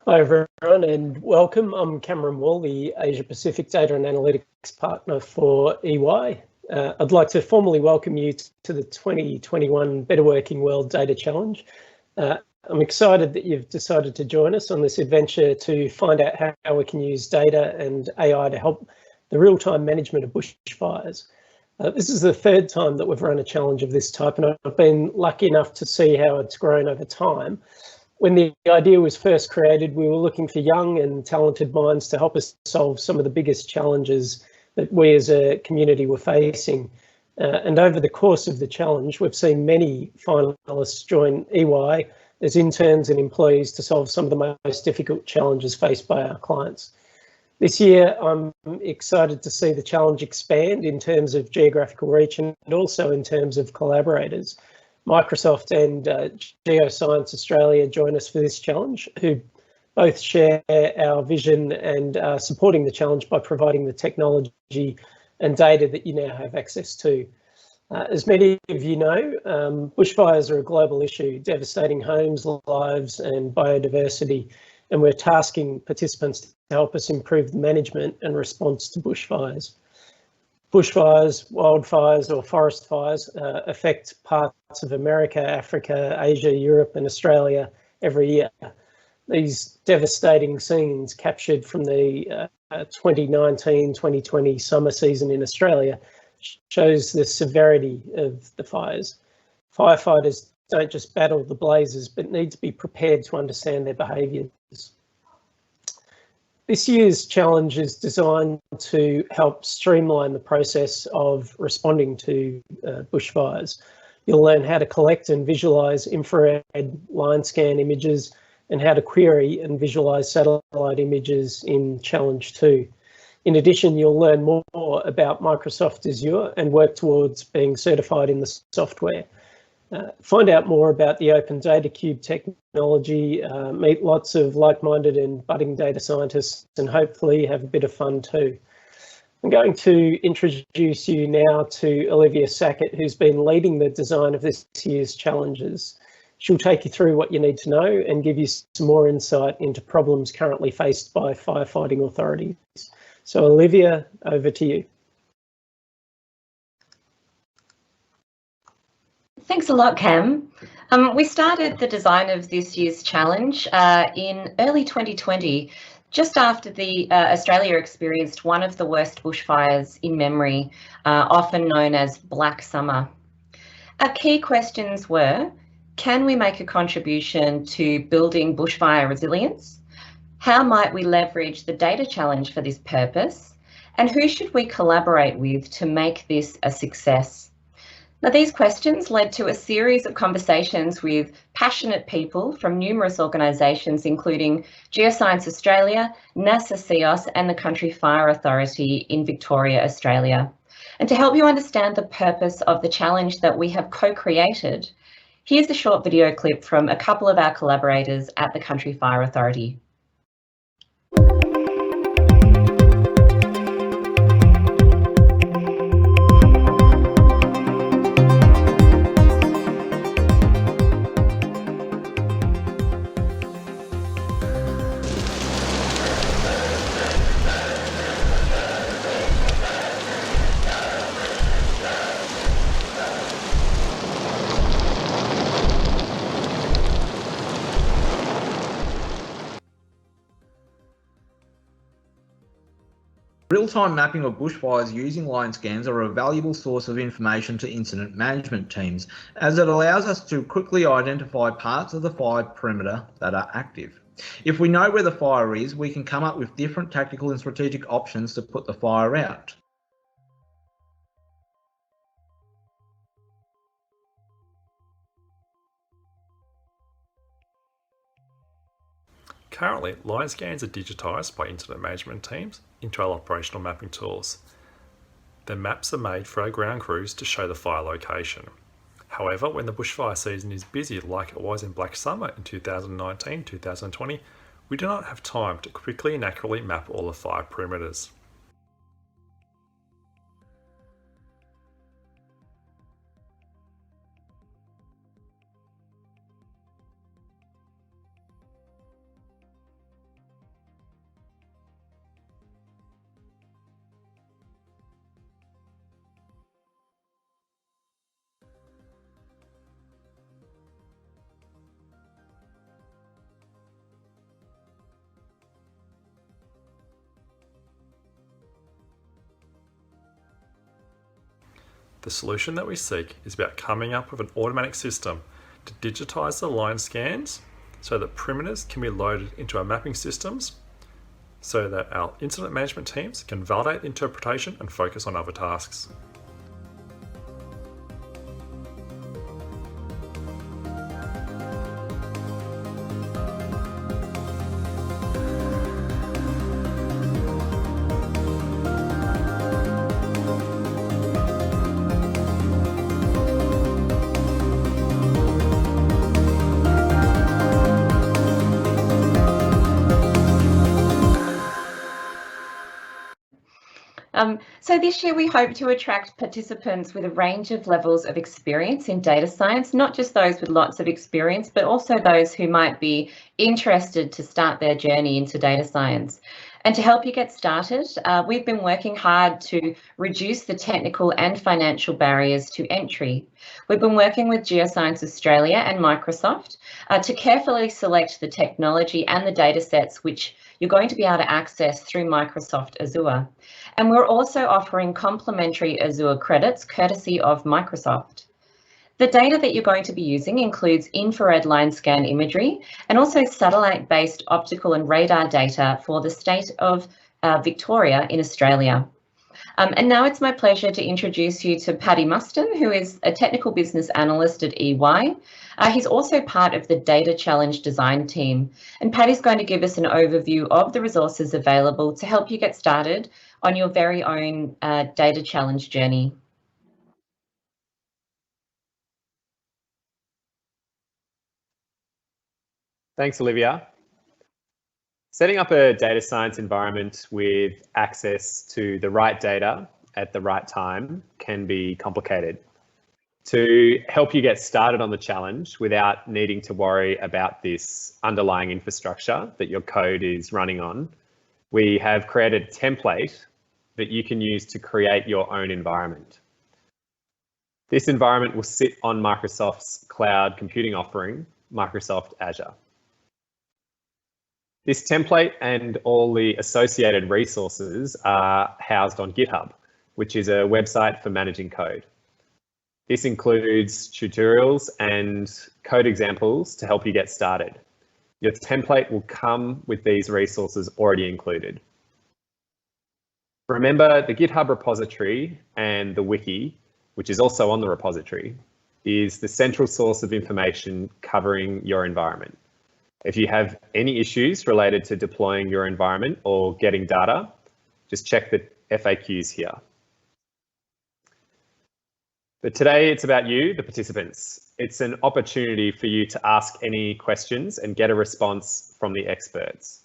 Hi everyone and welcome. I'm Cameron Wall, the Asia Pacific Data and Analytics Partner for EY. I'd like to formally welcome you to the 2021 Better Working World Data Challenge. I'm excited that you've decided to join us on this adventure to find out how we can use data and AI to help the real-time management of bushfires. This is the third time that we've run a challenge of this type, and I've been lucky enough to see how it's grown over time. When the idea was first created, we were looking for young and talented minds to help us solve some of the biggest challenges that we as a community were facing. And over the course of the challenge, we've seen many finalists join EY as interns and employees to solve some of the most difficult challenges faced by our clients. This year, I'm excited to see the challenge expand in terms of geographical reach and also in terms of collaborators. Microsoft and Geoscience Australia join us for this challenge, who both share our vision and are supporting the challenge by providing the technology and data that you now have access to. As many of you know, bushfires are a global issue, devastating homes, lives and biodiversity, and we're tasking participants to help us improve the management and response to bushfires. Bushfires, wildfires or forest fires affect parts of America, Africa, Asia, Europe and Australia every year. These devastating scenes captured from the 2019-2020 summer season in Australia shows the severity of the fires. Firefighters don't just battle the blazes, but need to be prepared to understand their behaviours. This year's challenge is designed to help streamline the process of responding to bushfires. You'll learn how to collect and visualise infrared line scan images and how to query and visualise satellite images in Challenge 2. In addition, you'll learn more about Microsoft Azure and work towards being certified in the software. Find out more about the Open Data Cube technology, meet lots of like-minded and budding data scientists, and hopefully have a bit of fun too. I'm going to introduce you now to Olivia Sackett, who's been leading the design of this year's challenges. She'll take you through what you need to know and give you some more insight into problems currently faced by firefighting authorities. So Olivia, over to you. Thanks a lot, Cam. We started the design of this year's challenge in early 2020, just after the Australia experienced one of the worst bushfires in memory, often known as Black Summer. Our key questions were, can we make a contribution to building bushfire resilience? How might we leverage the data challenge for this purpose? And who should we collaborate with to make this a success? Now, these questions led to a series of conversations with passionate people from numerous organisations, including Geoscience Australia, NASA CEOS, and the Country Fire Authority in Victoria, Australia. And to help you understand the purpose of the challenge that we have co-created, here's a short video clip from a couple of our collaborators at the Country Fire Authority. Real-time mapping of bushfires using line scans are a valuable source of information to incident management teams, as it allows us to quickly identify parts of the fire perimeter that are active. If we know where the fire is, we can come up with different tactical and strategic options to put the fire out. Currently, line scans are digitised by incident management teams into our operational mapping tools. The maps are made for our ground crews to show the fire location. However, when the bushfire season is busy like it was in Black Summer in 2019-2020, we do not have time to quickly and accurately map all the fire perimeters. The solution that we seek is about coming up with an automatic system to digitise the line scans so that perimeters can be loaded into our mapping systems so that our incident management teams can validate interpretation and focus on other tasks. So this year we hope to attract participants with a range of levels of experience in data science, not just those with lots of experience, but also those who might be interested to start their journey into data science. And to help you get started, we've been working hard to reduce the technical and financial barriers to entry. We've been working with Geoscience Australia and Microsoft to carefully select the technology and the data sets which you're going to be able to access through Microsoft Azure. And we're also offering complimentary Azure credits courtesy of Microsoft. The data that you're going to be using includes infrared line scan imagery and also satellite-based optical and radar data for the state of Victoria in Australia. And now it's my pleasure to introduce you to Paddy Muston, who is a technical business analyst at EY. He's also part of the Data Challenge design team. And Paddy's going to give us an overview of the resources available to help you get started on your very own Data Challenge journey. Thanks, Olivia. Setting up a data science environment with access to the right data at the right time can be complicated. To help you get started on the challenge without needing to worry about this underlying infrastructure that your code is running on, we have created a template that you can use to create your own environment. This environment will sit on Microsoft's cloud computing offering, Microsoft Azure. This template and all the associated resources are housed on GitHub, which is a website for managing code. This includes tutorials and code examples to help you get started. Your template will come with these resources already included. Remember, the GitHub repository and the wiki, which is also on the repository, is the central source of information covering your environment. If you have any issues related to deploying your environment or getting data, just check the FAQs here. But today it's about you, the participants. It's an opportunity for you to ask any questions and get a response from the experts,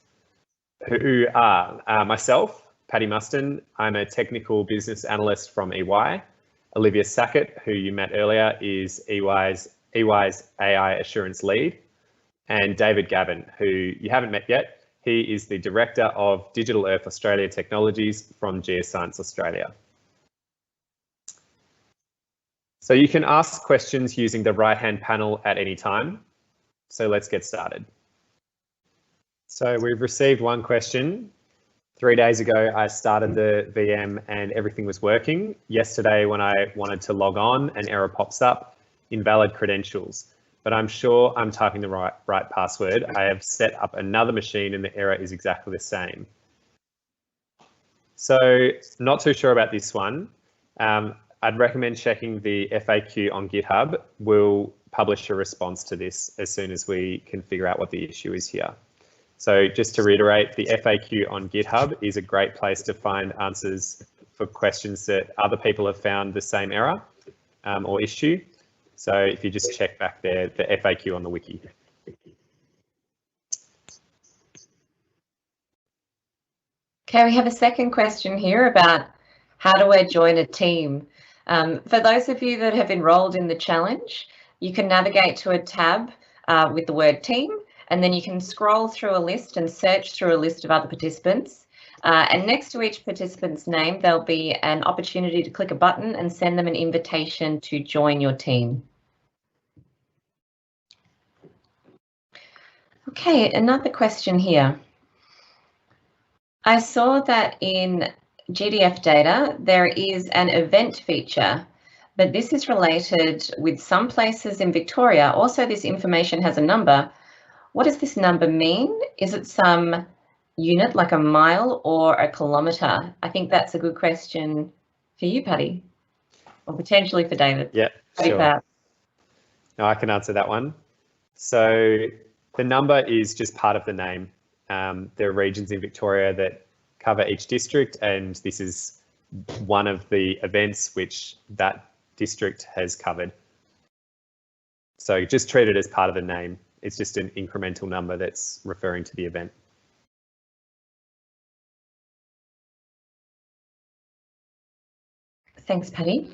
who are myself, Paddy Muston. I'm a technical business analyst from EY. Olivia Sackett, who you met earlier, is EY's AI assurance lead. And David Gavin, who you haven't met yet. He is the Director of Digital Earth Australia Technologies from Geoscience Australia. So you can ask questions using the right-hand panel at any time. So let's get started. So we've received one question. 3 days ago, I started the VM and everything was working. Yesterday, when I wanted to log on, an error pops up, invalid credentials. But I'm sure I'm typing the right password. I have set up another machine and the error is exactly the same. So not too sure about this one. I'd recommend checking the FAQ on GitHub. We'll publish a response to this as soon as we can figure out what the issue is here. So just to reiterate, the FAQ on GitHub is a great place to find answers for questions that other people have found the same error or issue. So if you just check back there, the FAQ on the wiki. Okay, we have a second question here about how do I join a team? For those of you that have enrolled in the challenge, you can navigate to a tab with the word team, and then you can scroll through a list and search through a list of other participants. And next to each participant's name, there'll be an opportunity to click a button and send them an invitation to join your team. Okay, another question here. I saw that in GDF data, there is an event feature but this is related with some places in Victoria. Also, this information has a number. What does this number mean? Is it some unit like a mile or a kilometre? I think that's a good question for you, Paddy, or potentially for David. Yeah, sure. No, I can answer that one. So the number is just part of the name. There are regions in Victoria that cover each district, and this is one of the events which that district has covered. So just treat it as part of the name. It's just an incremental number that's referring to the event. Thanks, Paddy.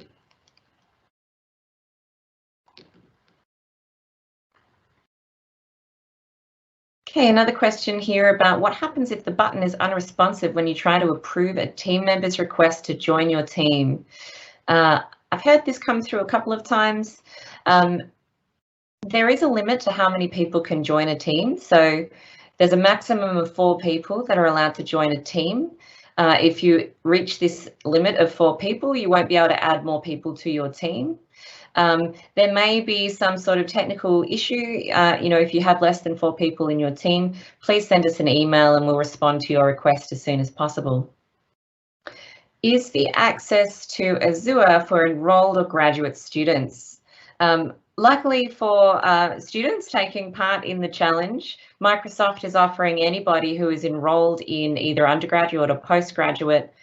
Okay, another question here about what happens if the button is unresponsive when you try to approve a team member's request to join your team. I've heard this come through a couple of times. There is a limit to how many people can join a team. So there's a maximum of 4 people that are allowed to join a team. If you reach this limit of 4 people, you won't be able to add more people to your team. There may be some sort of technical issue. If you have less than 4 people in your team, please send us an email and we'll respond to your request as soon as possible. Is the access to Azure for enrolled or graduate students? Luckily for students taking part in the challenge, Microsoft is offering anybody who is enrolled in either undergraduate or postgraduate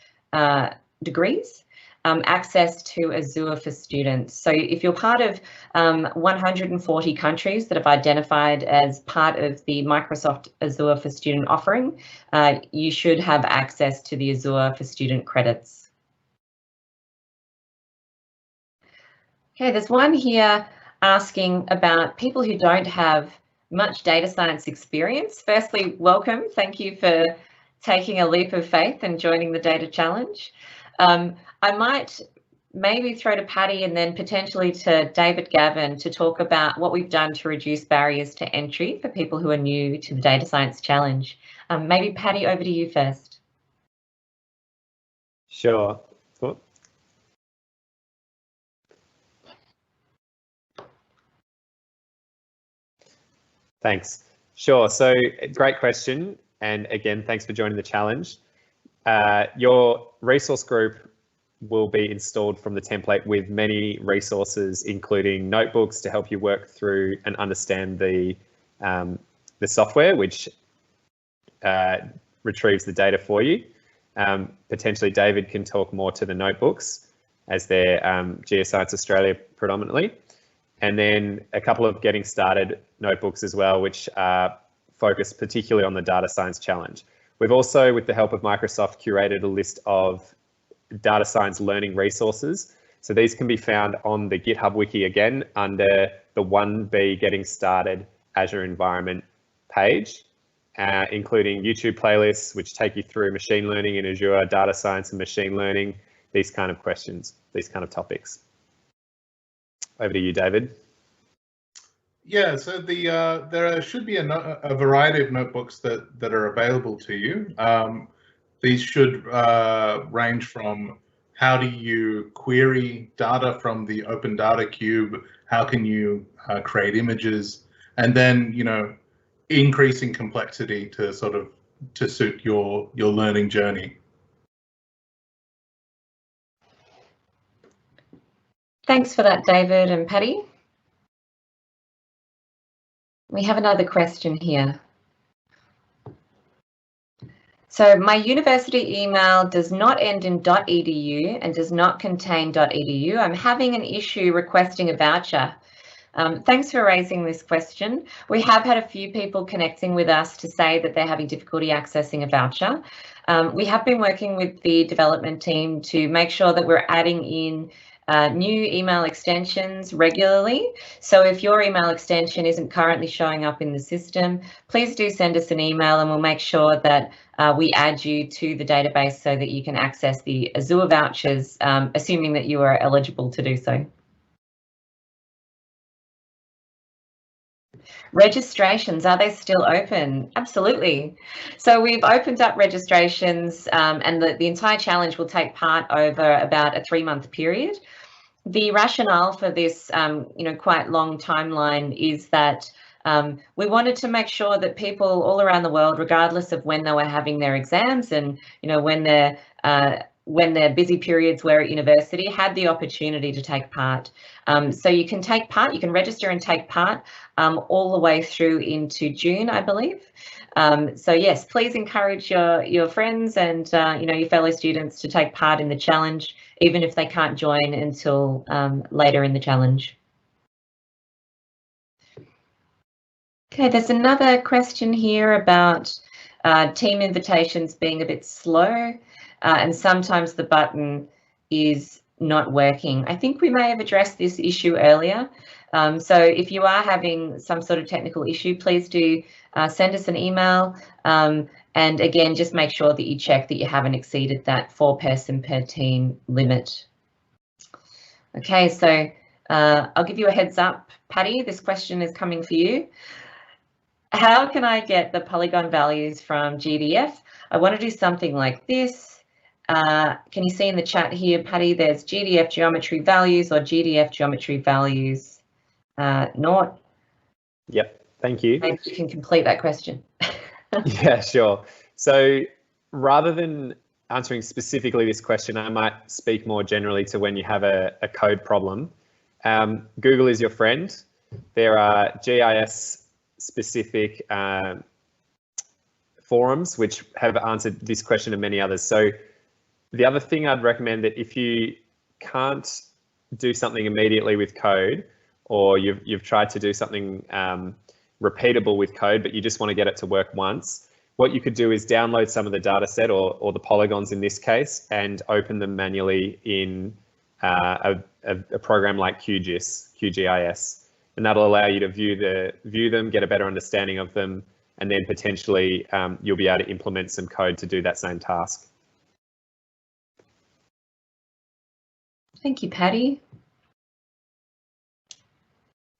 degrees access to Azure for students. So if you're part of 140 countries that have identified as part of the Microsoft Azure for Student offering, you should have access to the Azure for Student credits. Okay, there's one here asking about people who don't have much data science experience. Firstly, welcome. Thank you for taking a leap of faith and joining the data challenge. I might maybe throw to Paddy and then potentially to David Gavin to talk about what we've done to reduce barriers to entry for people who are new to the data science challenge. Maybe Paddy, over to you first. Sure. Cool. Thanks. Sure. So great question. And again, thanks for joining the challenge. Your resource group will be installed from the template with many resources, including notebooks to help you work through and understand the software, which retrieves the data for you. Potentially David can talk more to the notebooks as they're Geoscience Australia predominantly. And then a couple of getting started notebooks as well, which are focused particularly on the data science challenge. We've also, with the help of Microsoft, curated a list of data science learning resources. So these can be found on the GitHub wiki again under the 1B Getting Started Azure Environment page, including YouTube playlists, which take you through machine learning in Azure, data science and machine learning, these kind of questions, these kind of topics. Over to you, David. Yeah, so there should be a variety of notebooks that are available to you. These should range from how do you query data from the Open Data Cube, how can you create images, and then increasing complexity to suit your learning journey. Thanks for that, David and Paddy. We have another question here. So my university email does not end in .edu and does not contain .edu. I'm having an issue requesting a voucher. Thanks for raising this question. We have had a few people connecting with us to say that they're having difficulty accessing a voucher. We have been working with the development team to make sure that we're adding in new email extensions regularly. So if your email extension isn't currently showing up in the system, please do send us an email and we'll make sure that we add you to the database so that you can access the Azure vouchers, assuming that you are eligible to do so. Registrations, are they still open? Absolutely. So we've opened up registrations and the entire challenge will take part over about a 3-month period. the rationale for this, quite long timeline is that we wanted to make sure that people all around the world, regardless of when they were having their exams and when their busy periods were at university, had the opportunity to take part. So you can take part, you can register and take part all the way through into June, I believe. So yes, please encourage your friends and your fellow students to take part in the challenge, even if they can't join until later in the challenge. Okay, there's another question here about team invitations being a bit slow and sometimes the button is not working. I think we may have addressed this issue earlier. So if you are having some sort of technical issue, please do send us an email. And again, just make sure that you check that you haven't exceeded that 4-person per team limit. Okay, so I'll give you a heads up, Patty, this question is coming for you. How can I get the Polygon values from GDF? I want to do something like this. Can you see in the chat here, Patty, there's GDF geometry values or GDF geometry values naught? Yep, thank you. Maybe you can complete that question. Yeah, sure. So rather than answering specifically this question, I might speak more generally to when you have a code problem. Google is your friend. There are GIS specific forums which have answered this question and many others. So the other thing I'd recommend, that if you can't do something immediately with code, or you've tried to do something repeatable with code, but you just want to get it to work once, what you could do is download some of the data set or the polygons in this case and open them manually in a program like QGIS. And that'll allow you to view them, get a better understanding of them, and then potentially you'll be able to implement some code to do that same task. Thank you, Patty.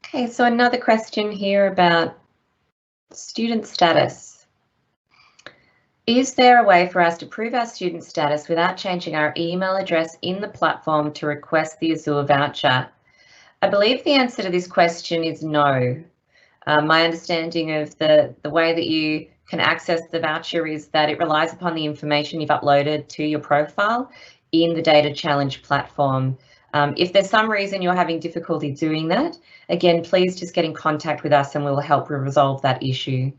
Okay, so another question here about student status. Is there a way for us to prove our student status without changing our email address in the platform to request the Azure voucher? I believe the answer to this question is no. My understanding of the way that you can access the voucher is that it relies upon the information you've uploaded to your profile in the Data Challenge platform. If there's some reason you're having difficulty doing that, again, please just get in contact with us and we'll help you resolve that issue.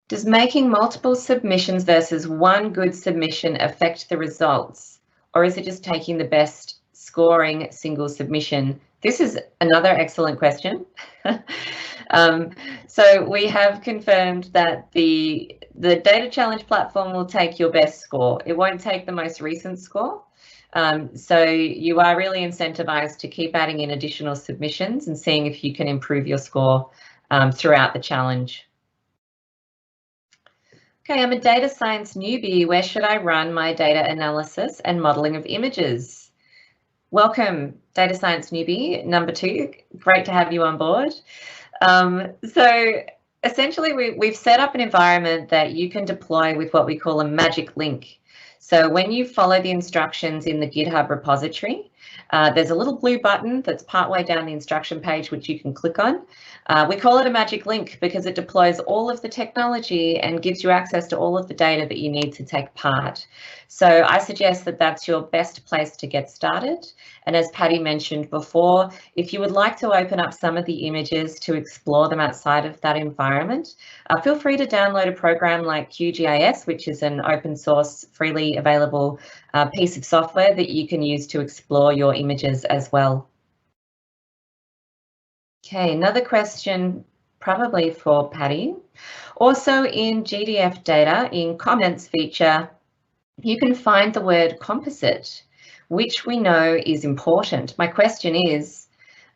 Does making multiple submissions versus one good submission affect the results? Or is it just taking the best scoring single submission? This is another excellent question. So we have confirmed that the Data Challenge platform will take your best score. It won't take the most recent score. So you are really incentivized to keep adding in additional submissions and seeing if you can improve your score throughout the challenge. Okay, I'm a data science newbie. Where should I run my data analysis and modeling of images? Welcome, data science newbie number 2. Great to have you on board. So essentially, we've set up an environment that you can deploy with what we call a magic link. So when you follow the instructions in the GitHub repository, there's a little blue button that's partway down the instruction page, which you can click on. We call it a magic link because it deploys all of the technology and gives you access to all of the data that you need to take part. So I suggest that that's your best place to get started. And as Patty mentioned before, if you would like to open up some of the images to explore them outside of that environment, feel free to download a program like QGIS, which is an open source, freely available piece of software that you can use to explore your images as well. Okay, another question probably for Patty. Also in GDF data, in comments feature, you can find the word composite, which we know is important. My question is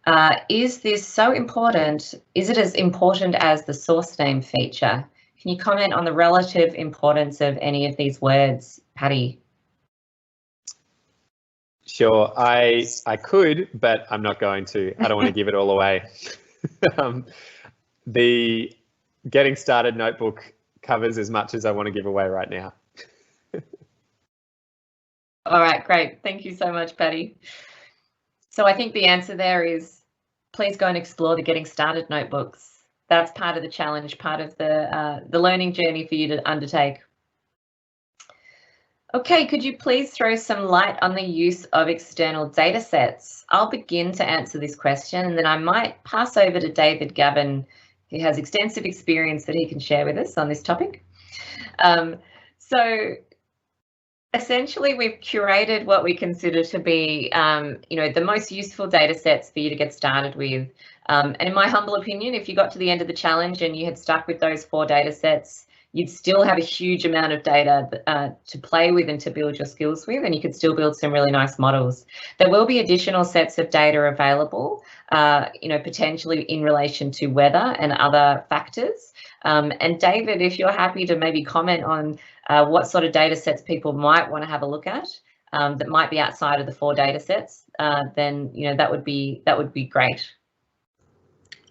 this so important? Is it as important as the source name feature? Can you comment on the relative importance of any of these words, Patty? Sure, I could, but I'm not going to. I don't want to give it all away. The Getting Started notebook covers as much as I want to give away right now. All right, great. Thank you so much, Patty. So I think the answer there is please go and explore the Getting Started notebooks. That's part of the challenge, part of the learning journey for you to undertake. Okay, could you please throw some light on the use of external data sets? I'll begin to answer this question, and then I might pass over to David Gavin, who has extensive experience that he can share with us on this topic. So essentially, we've curated what we consider to be, the most useful data sets for you to get started with. And in my humble opinion, if you got to the end of the challenge and you had stuck with those 4 data sets, you'd still have a huge amount of data to play with and to build your skills with, and you could still build some really nice models. There will be additional sets of data available, potentially in relation to weather and other factors. And David, if you're happy to maybe comment on what sort of data sets people might want to have a look at that might be outside of the 4 data sets, then that would be great.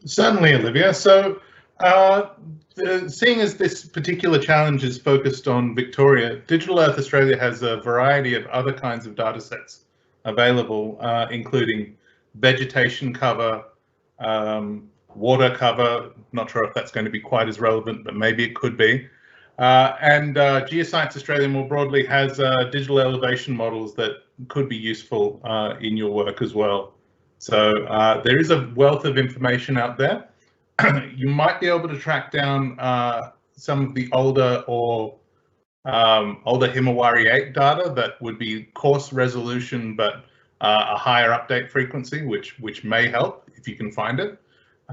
Certainly, Olivia. So seeing as this particular challenge is focused on Victoria, Digital Earth Australia has a variety of other kinds of data sets available, including vegetation cover, water cover. Not sure if that's going to be quite as relevant, but maybe it could be. And Geoscience Australia more broadly has digital elevation models that could be useful in your work as well. So there is a wealth of information out there. You might be able to track down some of the older Himawari 8 data that would be coarse resolution but a higher update frequency, which may help if you can find it.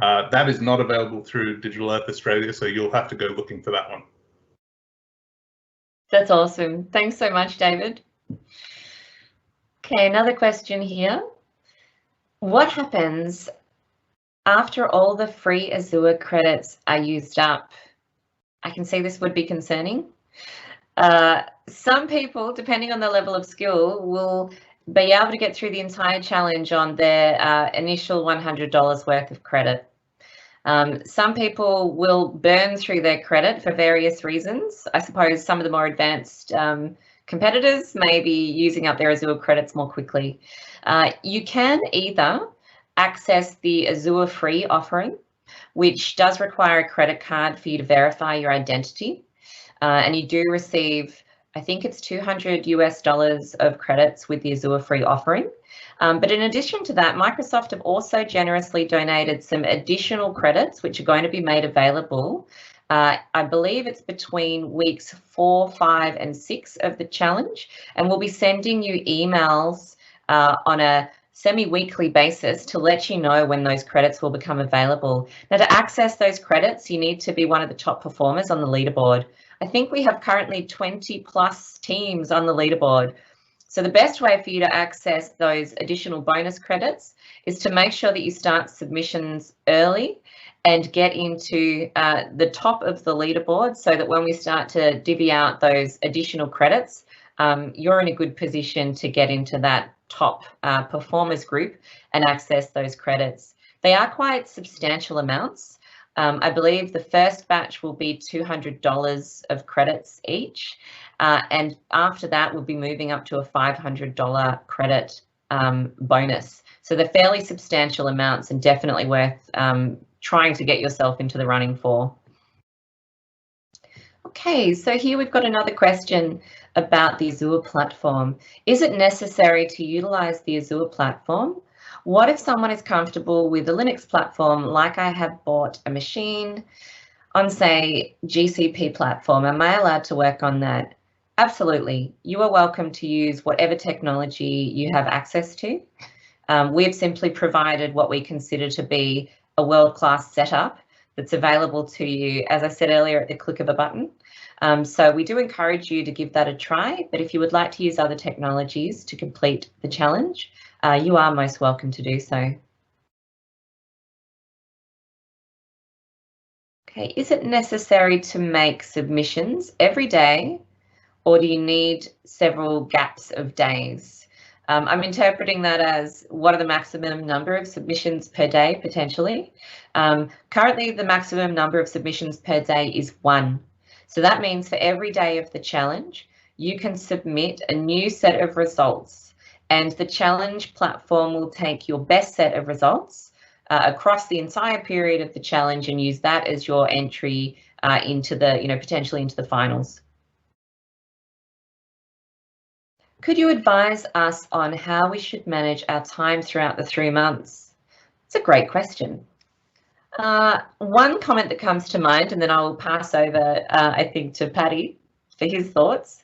That is not available through Digital Earth Australia, so you'll have to go looking for that one. That's awesome. Thanks so much, David. Okay, another question here. What happens after all the free Azure credits are used up? I can see this would be concerning. Some people, depending on the level of skill, will be able to get through the entire challenge on their initial $100 worth of credit. Some people will burn through their credit for various reasons. I suppose some of the more advanced competitors may be using up their Azure credits more quickly. You can either access the Azure free offering, which does require a credit card for you to verify your identity. And you do receive, I think it's $200 US of credits with the Azure free offering. But in addition to that, Microsoft have also generously donated some additional credits, which are going to be made available. I believe it's between weeks 4, 5, and 6 of the challenge, and we'll be sending you emails on a semi-weekly basis to let you know when those credits will become available. Now, to access those credits, you need to be one of the top performers on the leaderboard. I think we have currently 20+ teams on the leaderboard. So the best way for you to access those additional bonus credits is to make sure that you start submissions early and get into the top of the leaderboard, so that when we start to divvy out those additional credits, you're in a good position to get into that top performers group and access those credits. They are quite substantial amounts. I believe the first batch will be $200 of credits each. And after that, we'll be moving up to a $500 credit bonus. So they're fairly substantial amounts and definitely worth trying to get yourself into the running for. Okay, so here we've got another question about the Azure platform. Is it necessary to utilize the Azure platform? What if someone is comfortable with the Linux platform, like I have bought a machine on, say, GCP platform? Am I allowed to work on that? Absolutely. You are welcome to use whatever technology you have access to. We've simply provided what we consider to be a world-class setup that's available to you, as I said earlier, at the click of a button. So we do encourage you to give that a try, but if you would like to use other technologies to complete the challenge, you are most welcome to do so. Okay, is it necessary to make submissions every day, or do you need several gaps of days? I'm interpreting that as, what are the maximum number of submissions per day, potentially? Currently, the maximum number of submissions per day is 1. So that means for every day of the challenge, you can submit a new set of results, and the challenge platform will take your best set of results across the entire period of the challenge and use that as your entry into the, potentially into the finals. Could you advise us on how we should manage our time throughout the 3 months? It's a great question. One comment that comes to mind, and then I will pass over, I think, to Paddy for his thoughts,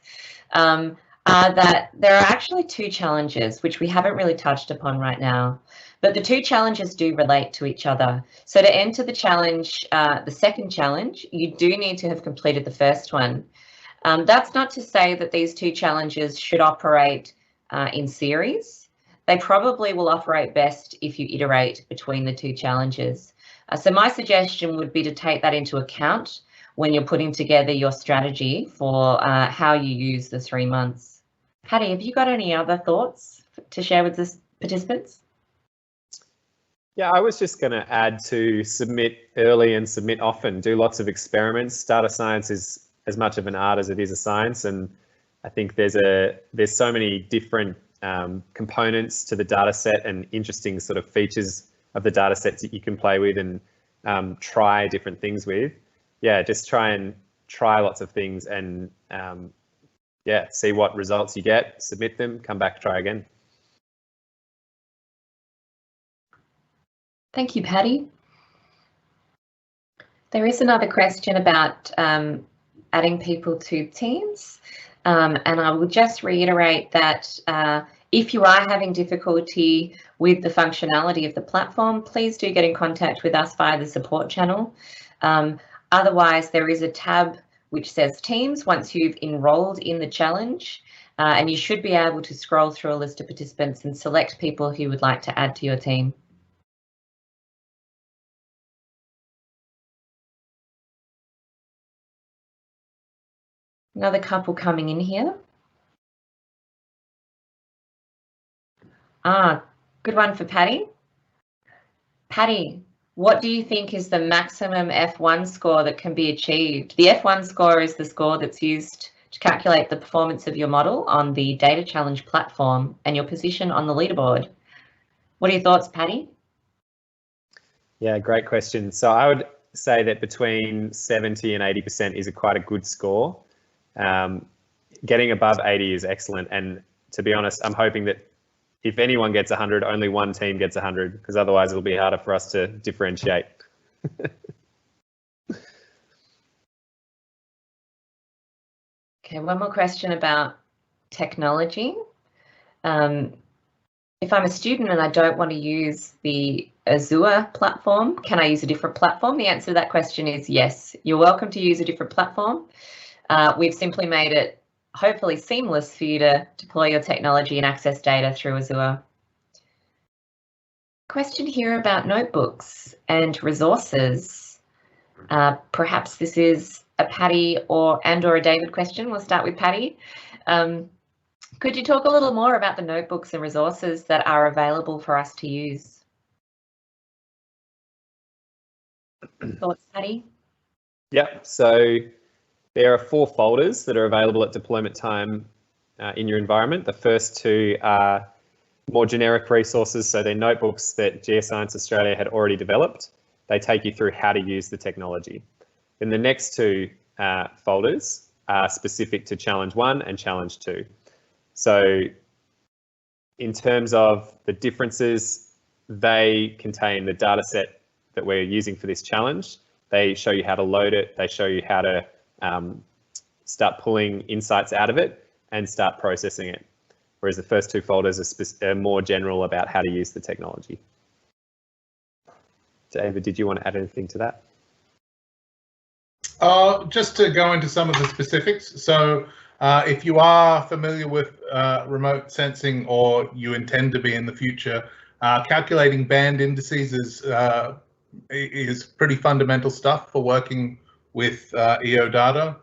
are that there are actually 2 challenges which we haven't really touched upon right now, but the 2 challenges do relate to each other. So to enter the challenge, the second challenge, you do need to have completed the first one. That's not to say that these 2 challenges should operate in series. They probably will operate best if you iterate between the 2 challenges. So my suggestion would be to take that into account when you're putting together your strategy for how you use the 3 months. Paddy, have you got any other thoughts to share with the participants? Yeah, I was just going to add to submit early and submit often. Do lots of experiments. Data science is as much of an art as it is a science, and I think there's so many different components to the data set and interesting sort of features of the data sets that you can play with and try different things with. Yeah, just try lots of things and yeah, see what results you get, submit them, come back, try again. Thank you, Paddy. There is another question about adding people to teams, and I will just reiterate that if you are having difficulty with the functionality of the platform, please do get in contact with us via the support channel. Otherwise, there is a tab which says Teams once you've enrolled in the challenge, and you should be able to scroll through a list of participants and select people who would like to add to your team. Another couple coming in here. Good one for Paddy. Paddy, what do you think is the maximum F1 score that can be achieved? The F1 score is the score that's used to calculate the performance of your model on the data challenge platform and your position on the leaderboard. What are your thoughts, Paddy? Yeah, great question. So I would say that between 70 and 80% is quite a good score. Getting above 80 is excellent. And to be honest, I'm hoping that if anyone gets 100, only one team gets 100, because otherwise it'll be harder for us to differentiate. Okay, one more question about technology. If I'm a student and I don't want to use the Azure platform, can I use a different platform? The answer to that question is yes. You're welcome to use a different platform. We've simply made it hopefully seamless for you to deploy your technology and access data through Azure. Question here about notebooks and resources. Perhaps this is a Paddy or a David question. We'll start with Paddy. Could you talk a little more about the notebooks and resources that are available for us to use? Thoughts, Paddy? Yeah, so there are 4 folders that are available at deployment time in your environment. The first 2 are more generic resources, so they're notebooks that Geoscience Australia had already developed. They take you through how to use the technology. Then the next 2 folders are specific to Challenge 1 and Challenge 2. So in terms of the differences, they contain the data set that we're using for this challenge. They show you how to load it. They show you how to start pulling insights out of it and start processing it. Whereas the first 2 folders are more general about how to use the technology. David, did you want to add anything to that? Just to go into some of the specifics. So if you are familiar with remote sensing, or you intend to be in the future, calculating band indices is pretty fundamental stuff for working with EO data.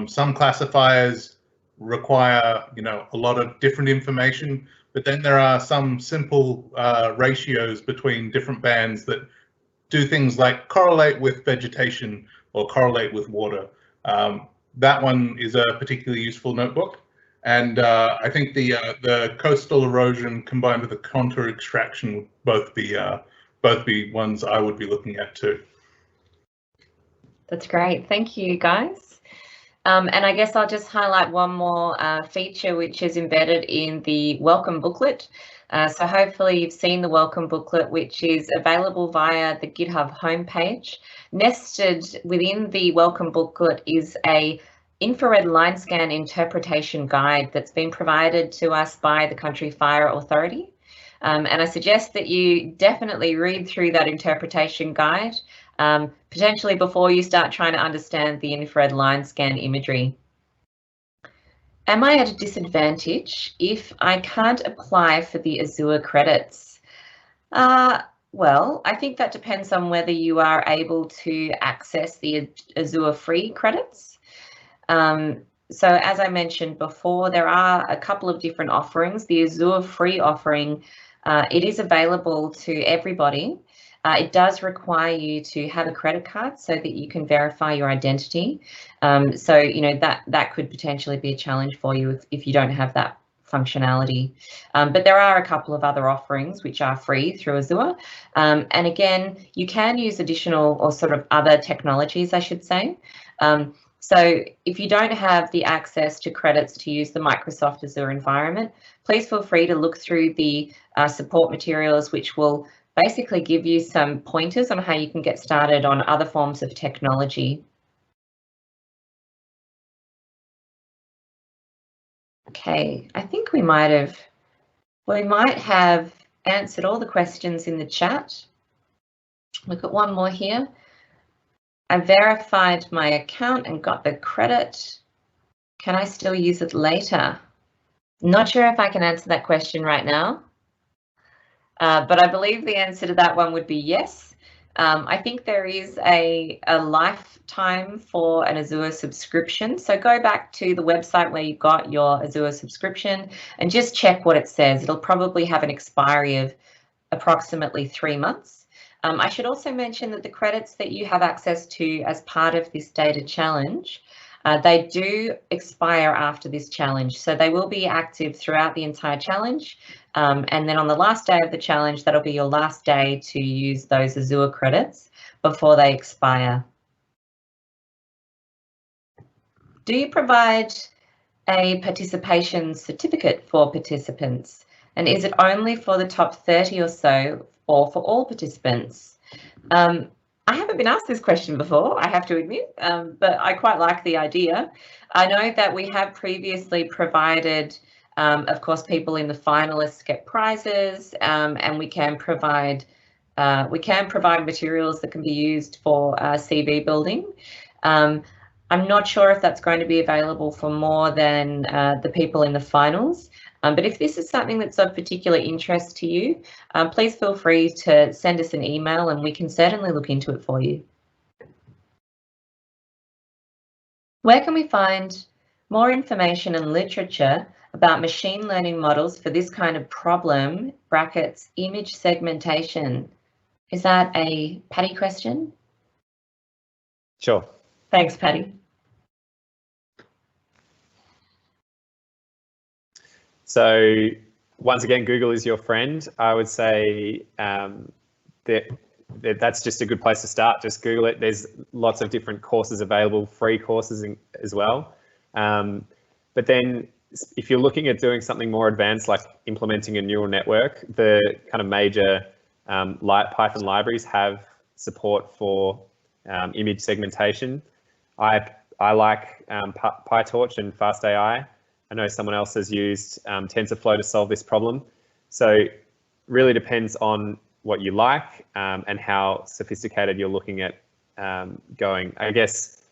Some classifiers require, a lot of different information, but then there are some simple ratios between different bands that do things like correlate with vegetation or correlate with water. that one is a particularly useful notebook. And I think the coastal erosion combined with the contour extraction would both be ones I would be looking at too. That's great. Thank you, guys. And I guess I'll just highlight one more feature which is embedded in the welcome booklet. So hopefully you've seen the welcome booklet, which is available via the GitHub homepage. Nested within the welcome booklet is a infrared line scan interpretation guide that's been provided to us by the Country Fire Authority. And I suggest that you definitely read through that interpretation guide, potentially before you start trying to understand the infrared line scan imagery. Am I at a disadvantage if I can't apply for the Azure credits? Well, I think that depends on whether you are able to access the Azure free credits. So as I mentioned before, there are a couple of different offerings. The Azure free offering, it is available to everybody. It does require you to have a credit card so that you can verify your identity. So, you know, that could potentially be a challenge for you if you don't have that functionality. But there are a couple of other offerings which are free through Azure. And again, you can use additional or sort of other technologies, I should say. So if you don't have the access to credits to use the Microsoft Azure environment, please feel free to look through the support materials, which will basically give you some pointers on how you can get started on other forms of technology. Okay, I think we might have answered all the questions in the chat. Look at one more here. I verified my account and got the credit. Can I still use it later? Not sure if I can answer that question right now, but I believe the answer to that one would be yes. I think there is a lifetime for an Azure subscription. So go back to the website where you got your Azure subscription and just check what it says. It'll probably have an expiry of approximately 3 months. I should also mention that the credits that you have access to as part of this data challenge, they do expire after this challenge. So they will be active throughout the entire challenge. And then on the last day of the challenge, that'll be your last day to use those Azure credits before they expire. Do you provide a participation certificate for participants? And is it only for the top 30 or so, or for all participants? I haven't been asked this question before, I have to admit, but I quite like the idea. I know that we have previously provided, of course, people in the finalists get prizes, and we can provide materials that can be used for CV building. I'm not sure if that's going to be available for more than the people in the finals. But if this is something that's of particular interest to you, please feel free to send us an email and we can certainly look into it for you. Where can we find more information and literature about machine learning models for this kind of problem, brackets, image segmentation? Is that a Patty question? Sure. Thanks, Patty. So once again, Google is your friend. I would say that's just a good place to start. Just Google it. There's lots of different courses available, free courses as well. But then if you're looking at doing something more advanced, like implementing a neural network, the kind of major Python libraries have support for image segmentation. I like PyTorch and FastAI. I know someone else has used TensorFlow to solve this problem. So really depends on what you like and how sophisticated you're looking at going. I guess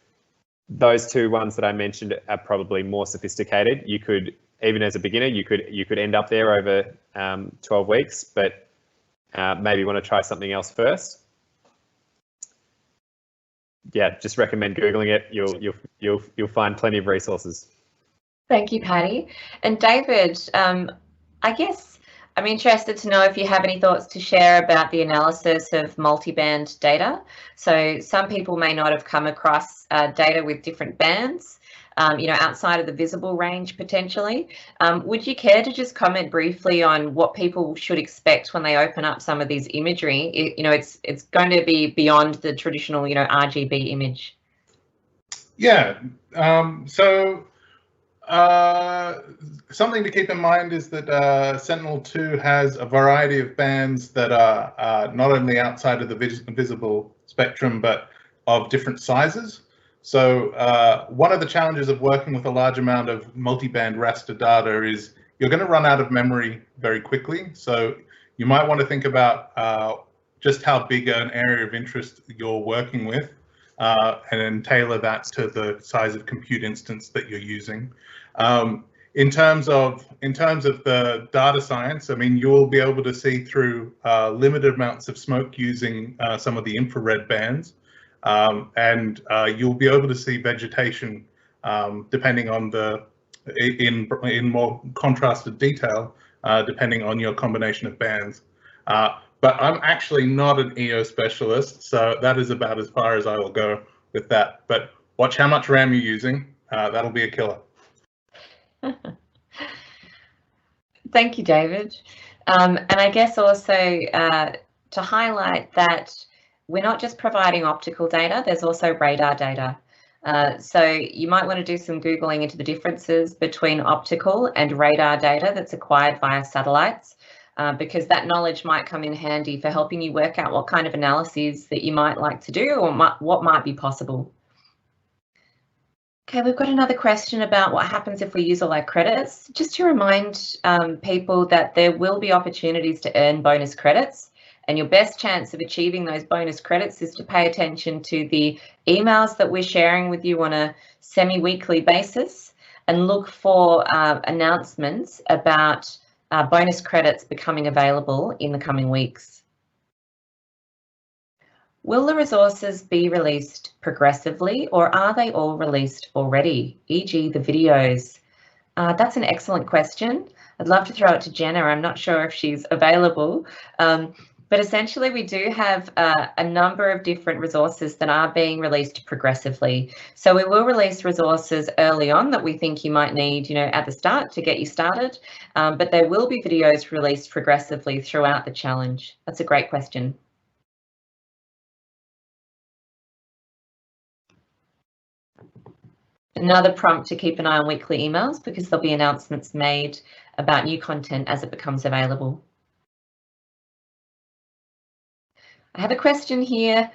those two ones that I mentioned are probably more sophisticated. You could, even as a beginner, you could end up there over 12 weeks, but maybe want to try something else first. Yeah, just recommend Googling it. You'll find plenty of resources. Thank you, Patty. And David, I guess I'm interested to know if you have any thoughts to share about the analysis of multi-band data. So some people may not have come across data with different bands, outside of the visible range potentially. Would you care to just comment briefly on what people should expect when they open up some of these imagery? It's going to be beyond the traditional, RGB image. Yeah. Something to keep in mind is that Sentinel-2 has a variety of bands that are not only outside of the visible spectrum, but of different sizes. So one of the challenges of working with a large amount of multi-band raster data is you're going to run out of memory very quickly. So you might want to think about just how big an area of interest you're working with, and then tailor that to the size of compute instance that you're using. In terms of the data science, I mean, you'll be able to see through limited amounts of smoke using some of the infrared bands, and you'll be able to see vegetation depending on in more contrasted detail, depending on your combination of bands. But I'm actually not an EO specialist, so that is about as far as I will go with that. But watch how much RAM you're using. That'll be a killer. Thank you, David. And I guess also to highlight that we're not just providing optical data, there's also radar data. So you might want to do some Googling into the differences between optical and radar data that's acquired via satellites, because that knowledge might come in handy for helping you work out what kind of analyses that you might like to do or what might be possible. Okay, we've got another question about what happens if we use all our credits. Just to remind people that there will be opportunities to earn bonus credits, and your best chance of achieving those bonus credits is to pay attention to the emails that we're sharing with you on a semi-weekly basis and look for announcements about bonus credits becoming available in the coming weeks. Will the resources be released progressively, or are they all released already, e.g. the videos? That's an excellent question. I'd love to throw it to Jenna. I'm not sure if she's available, but essentially we do have a number of different resources that are being released progressively. So we will release resources early on that we think you might need, at the start to get you started, but there will be videos released progressively throughout the challenge. That's a great question. Another prompt to keep an eye on weekly emails, because there'll be announcements made about new content as it becomes available. I have a question here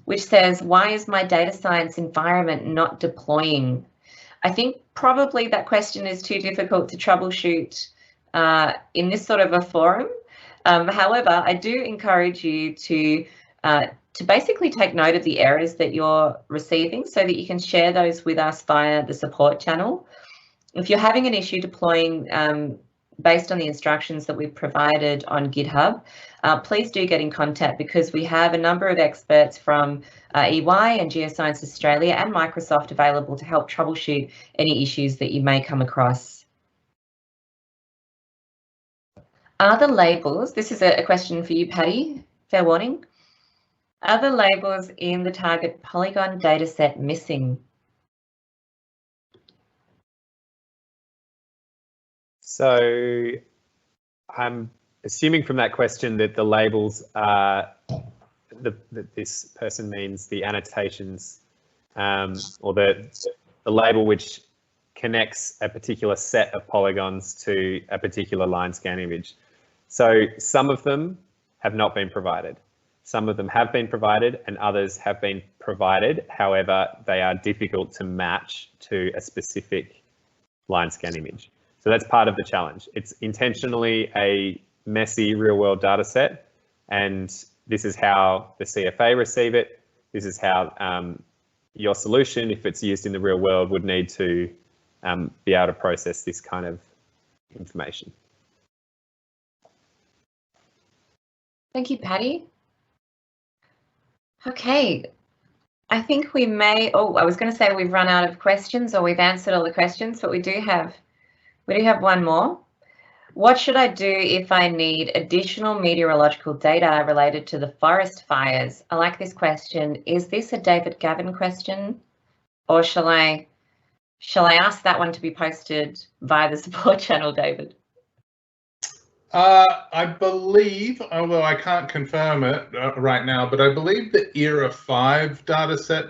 which says, why is my data science environment not deploying? I think probably that question is too difficult to troubleshoot in this sort of a forum. However, I do encourage you to basically take note of the errors that you're receiving so that you can share those with us via the support channel. If you're having an issue deploying based on the instructions that we've provided on GitHub, please do get in contact, because we have a number of experts from EY and Geoscience Australia and Microsoft available to help troubleshoot any issues that you may come across. Are the labels, this is a question for you, Patty, fair warning. Are the labels in the target Polygon dataset missing? So I'm assuming from that question that the labels are, that this person means the annotations, or the label which connects a particular set of polygons to a particular line scan image. So some of them have not been provided. Some of them have been provided and others have been provided. However, they are difficult to match to a specific line scan image. So that's part of the challenge. It's intentionally a messy real world data set, and this is how the CFA receive it. This is how your solution, if it's used in the real world, would need to be able to process this kind of information. Thank you, Patty. Okay, I think we may, I was going to say we've run out of questions or we've answered all the questions, but we do have one more. What should I do if I need additional meteorological data related to the forest fires? I like this question. Is this a David Gavin question, or shall I ask that one to be posted via the support channel, David? I believe, although I can't confirm it right now, but I believe the ERA 5 data set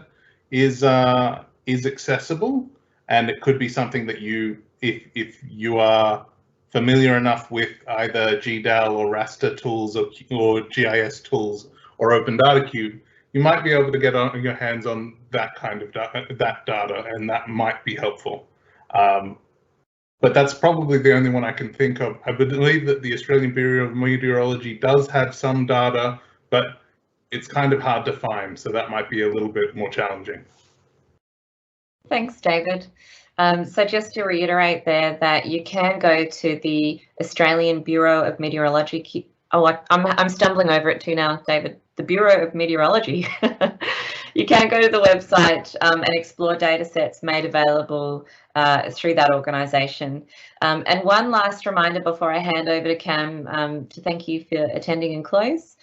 is accessible, and it could be something that you, if you are familiar enough with either GDAL or raster tools or GIS tools or Open Data Cube, you might be able to get your hands on that kind of data, and that might be helpful. But that's probably the only one I can think of. I believe that the Australian Bureau of Meteorology does have some data, but it's kind of hard to find, so that might be a little bit more challenging. Thanks, David. So just to reiterate there that you can go to the Australian Bureau of Meteorology. Oh, I'm stumbling over it too now, David. The Bureau of Meteorology. You can go to the website and explore data sets made available through that organisation. And one last reminder before I hand over to Cam to thank you for attending and close.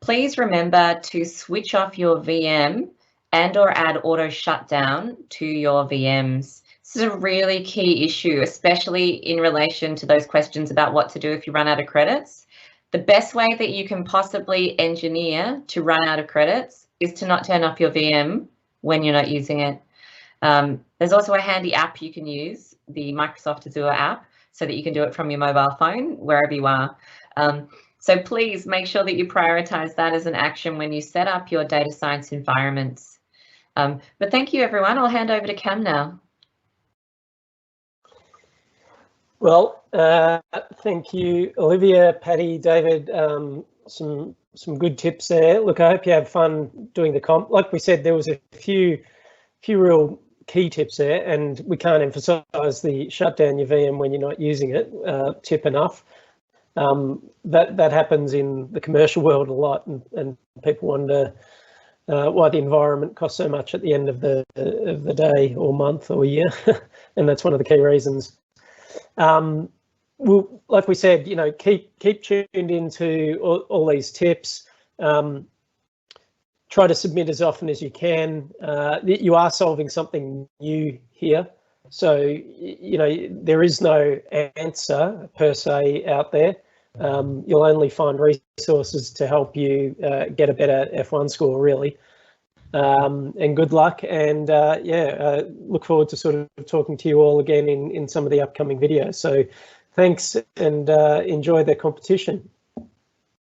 Please remember to switch off your VM and/or add auto shutdown to your VMs. This is a really key issue, especially in relation to those questions about what to do if you run out of credits. The best way that you can possibly engineer to run out of credits is to not turn off your VM when you're not using it. There's also a handy app you can use, the Microsoft Azure app, so that you can do it from your mobile phone, wherever you are. So please make sure that you prioritize that as an action when you set up your data science environments. But thank you, everyone. I'll hand over to Cam now. Well, thank you, Olivia, Patty, David. Some good tips there. Look, I hope you have fun doing the comp. Like we said, there was a few real key tips there, and we can't emphasise the shut down your VM when you're not using it tip enough. That happens in the commercial world a lot, and people wonder why the environment costs so much at the end of the day or month or year, and that's one of the key reasons. Well, like we said, you know, keep tuned into all these tips. Try to submit as often as you can. You are solving something new here, so you know there is no answer per se out there. You'll only find resources to help you get a better F1 score, really. And good luck, and look forward to sort of talking to you all again in some of the upcoming videos. So thanks, and enjoy the competition.